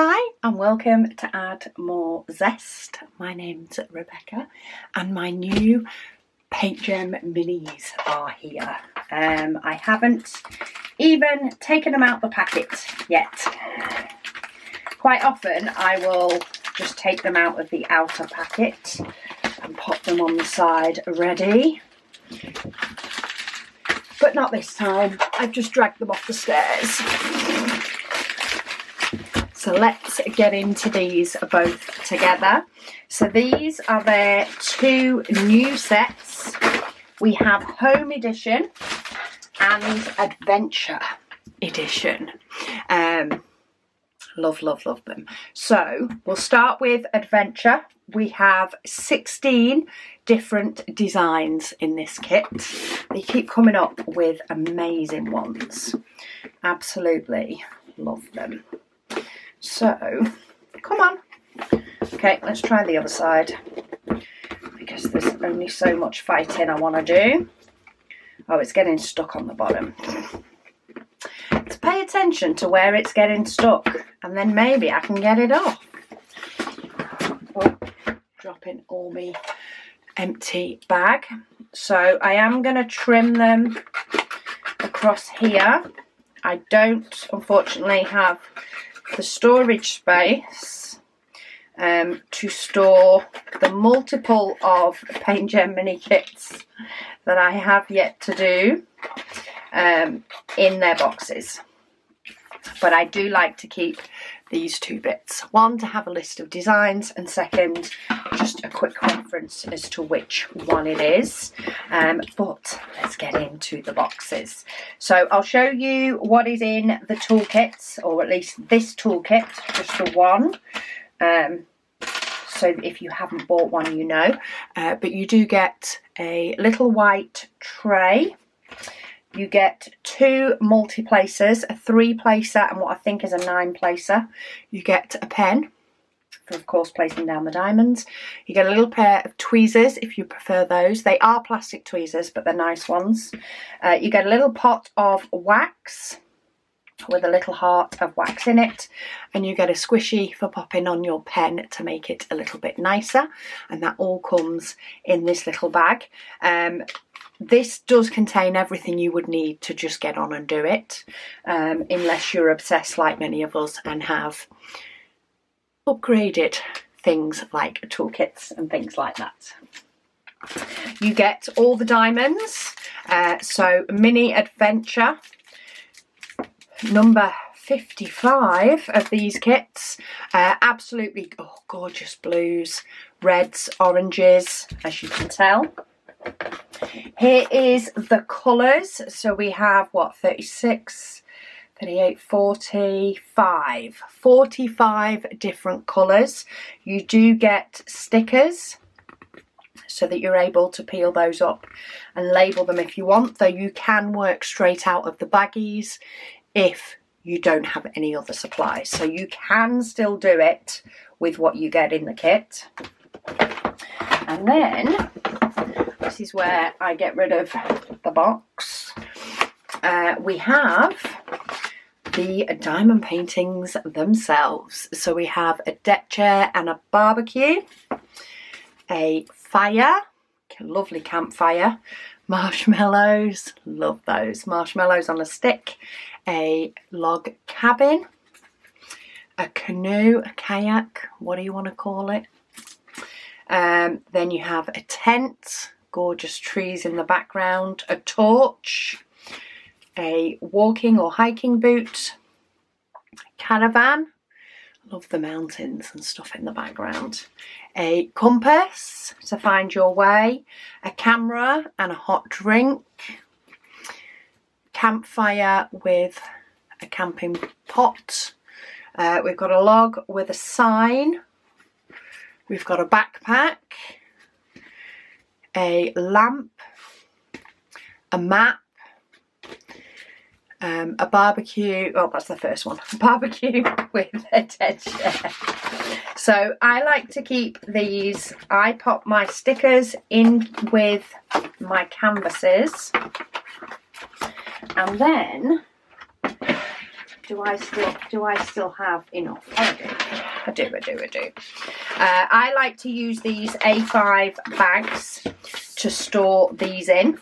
Hi and welcome to Add More Zest. My name's Rebecca and my new PaintGem minis are here. I haven't even taken them out the packet yet. Quite often I will just take them out of the outer packet and pop them on the side ready. But not this time. I've just dragged them off the stairs. So let's get into these both together. So these are their two new sets. We have Home Edition and Adventure Edition. Love them. So we'll start with Adventure. We have 16 different designs in this kit. They keep coming up with amazing ones. Absolutely love them. So, come on. Okay, let's try the other side because there's only so much fighting I want to do. Oh, it's getting stuck on the bottom. Let's pay attention to where it's getting stuck and then maybe I can get it off. Oh, dropping all my empty bag. So I am going to trim them across here. I don't, unfortunately, have the storage space to store the multiple of PaintGem mini kits that I have yet to do in their boxes. But I do like to keep these two bits. One, to have a list of designs, and second, just a quick reference as to which one it is. But let's get into the boxes. So I'll show you what is in the toolkits, or at least this toolkit, just the one. So if you haven't bought one, you know. But you do get a little white tray. You get two multi-placers, a 3-placer and what I think is a 9-placer. You get a pen for, of course, placing down the diamonds. You get a little pair of tweezers if you prefer those. They are plastic tweezers, but they're nice ones. You get a little pot of wax with a little heart of wax in it, and you get a squishy for popping on your pen to make it a little bit nicer, and that all comes in this little bag. This does contain everything you would need to just get on and do it, unless you're obsessed like many of us and have upgraded things like toolkits and things like that. You get all the diamonds, so Mini Adventure, number 55 of these kits. Absolutely gorgeous blues, reds, oranges, as you can tell. Here is the colours. So we have, what, 36, 38, 45 different colours. You do get stickers so that you're able to peel those up and label them if you want, though you can work straight out of the baggies if you don't have any other supplies. So you can still do it with what you get in the kit. And then this is where I get rid of the box. We have the diamond paintings themselves. So we have a deck chair and a barbecue, a fire, lovely campfire, marshmallows, love those, marshmallows on a stick, a log cabin, a canoe, a kayak, what do you want to call it? Then you have a tent, gorgeous trees in the background, a torch, a walking or hiking boot, a caravan, love the mountains and stuff in the background, a compass to find your way, a camera and a hot drink, campfire with a camping pot, we've got a log with a sign, we've got a backpack, a lamp, a map, a barbecue, oh that's the first one, a barbecue with a dead chair. So I like to keep these, I pop my stickers in with my canvases, and then Do I still have enough? Oh, I do. I like to use these A5 bags to store these in.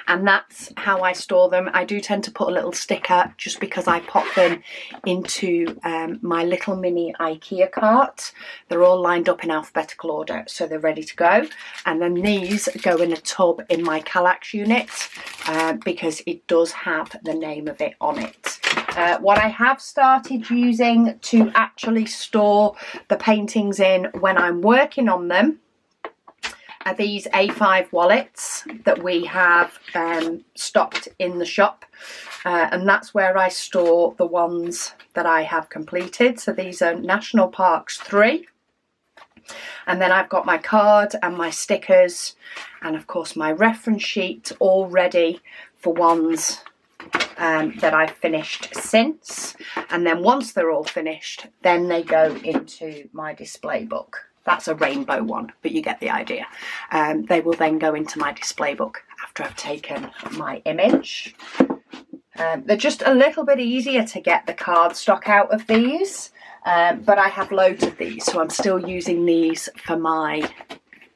And that's how I store them. I do tend to put a little sticker just because I pop them into my little mini IKEA cart. They're all lined up in alphabetical order, so they're ready to go. And then these go in a tub in my Kallax unit because it does have the name of it on it. What I have started using to actually store the paintings in when I'm working on them are these A5 wallets that we have stocked in the shop, and that's where I store the ones that I have completed. So these are National Parks 3, and then I've got my card and my stickers and of course my reference sheet all ready for ones that I've finished since. And then once they're all finished, then they go into my display book. That's a rainbow one, but you get the idea. They will then go into my display book after I've taken my image. They're just a little bit easier to get the cardstock out of these, but I have loads of these, so I'm still using these for my,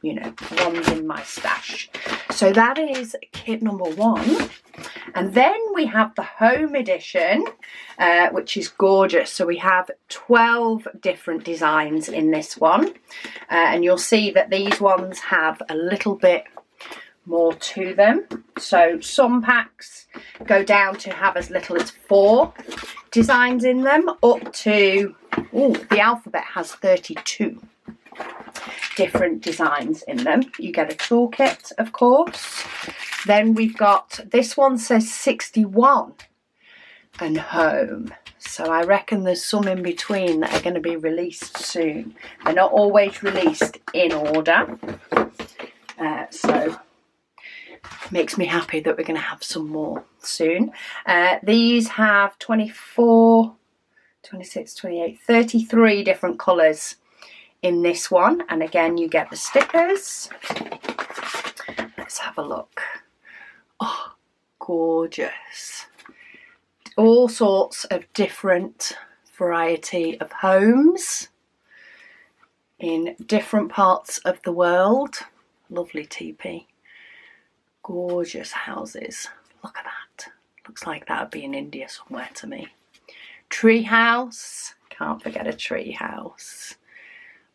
you know, ones in my stash. So that is kit number 1. And then we have the home edition, which is gorgeous. So we have 12 different designs in this one. And you'll see that these ones have a little bit more to them. So some packs go down to have as little as 4 designs in them, up to, the alphabet has 32 different designs in them. You get a toolkit, of course. Then we've got, this one says 61 and home. So I reckon there's some in between that are going to be released soon. They're not always released in order. So makes me happy that we're going to have some more soon. These have 24, 26, 28, 33 different colours in this one. And again, you get the stickers. Let's have a look. Oh, gorgeous. All sorts of different variety of homes in different parts of the world. Lovely teepee. Gorgeous houses. Look at that. Looks like that would be in India somewhere to me. Tree house. Can't forget a tree house.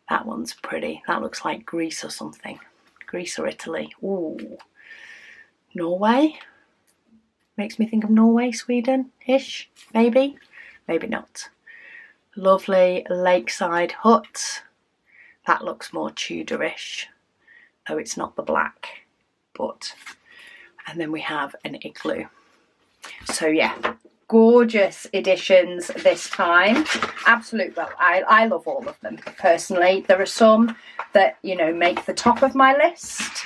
That one's pretty. That looks like Greece or something. Greece or Italy. Ooh. Norway. Makes me think of Norway, Sweden-ish, maybe. Maybe not. Lovely lakeside hut. That looks more Tudorish, though it's not the black. But, and then we have an igloo. So yeah, gorgeous editions this time. Absolute, well, I love all of them personally. There are some that, you know, make the top of my list,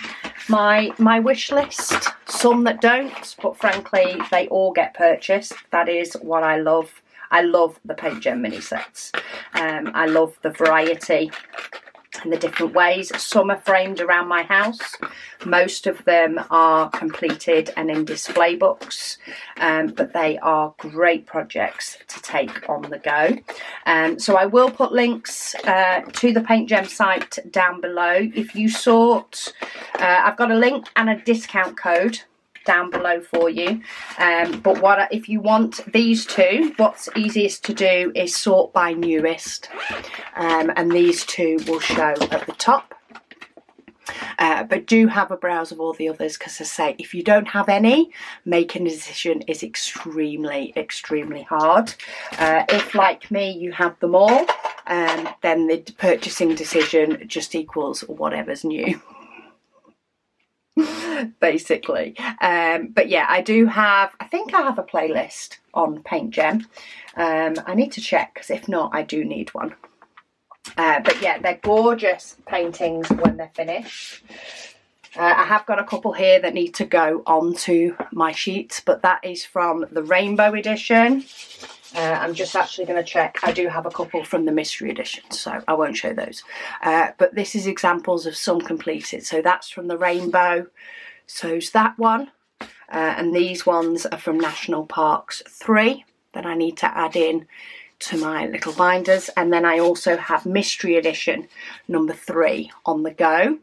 my wish list, some that don't, but frankly they all get purchased. That is what I love. I love the PaintGem mini sets. I love the variety and the different ways. Some are framed around my house. Most of them are completed and in display books, but they are great projects to take on the go. So I will put links to the PaintGem site down below. If you sort, I've got a link and a discount code down below for you, but if you want these two, what's easiest to do is sort by newest, and these two will show at the top. But do have a browse of all the others, because as I say, if you don't have any, making a decision is extremely hard. If, like me, you have them all, then the purchasing decision just equals whatever's new. Basically. But yeah, I do have, I think I have a playlist on PaintGem. I need to check, because if not, I do need one. But yeah, they're gorgeous paintings when they're finished. I have got a couple here that need to go onto my sheets, but that is from the Rainbow Edition. I'm just actually going to check. I do have a couple from the Mystery Edition, so I won't show those. But this is examples of some completed. So that's from the Rainbow. So's that one. And these ones are from National Parks 3. that I need to add in to my little binders. And then I also have Mystery Edition number 3 on the go,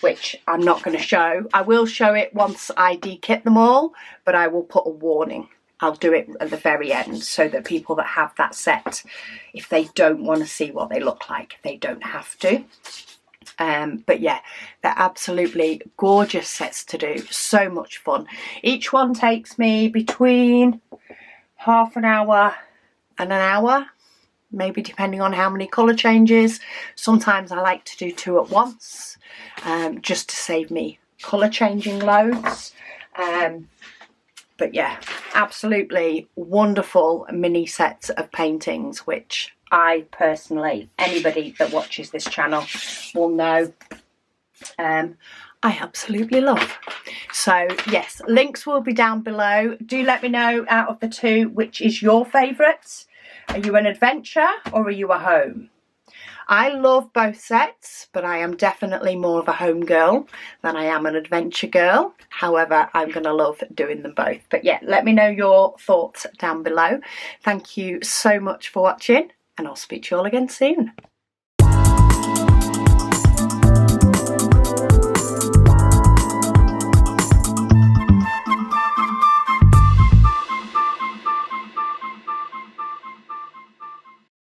which I'm not going to show. I will show it once I de-kit them all, but I will put a warning. I'll do it at the very end so that people that have that set, if they don't want to see what they look like, they don't have to. But yeah, they're absolutely gorgeous sets to do. So much fun. Each one takes me between half an hour and an hour, maybe depending on how many colour changes. Sometimes I like to do 2 at once, just to save me colour changing loads. But yeah, absolutely wonderful mini sets of paintings, which I personally, anybody that watches this channel will know, I absolutely love. So yes, links will be down below. Do let me know out of the 2 which is your favourite. Are you an adventure or are you a home? I love both sets, but I am definitely more of a home girl than I am an adventure girl. However, I'm going to love doing them both. But yeah, let me know your thoughts down below. Thank you so much for watching, and I'll speak to you all again soon.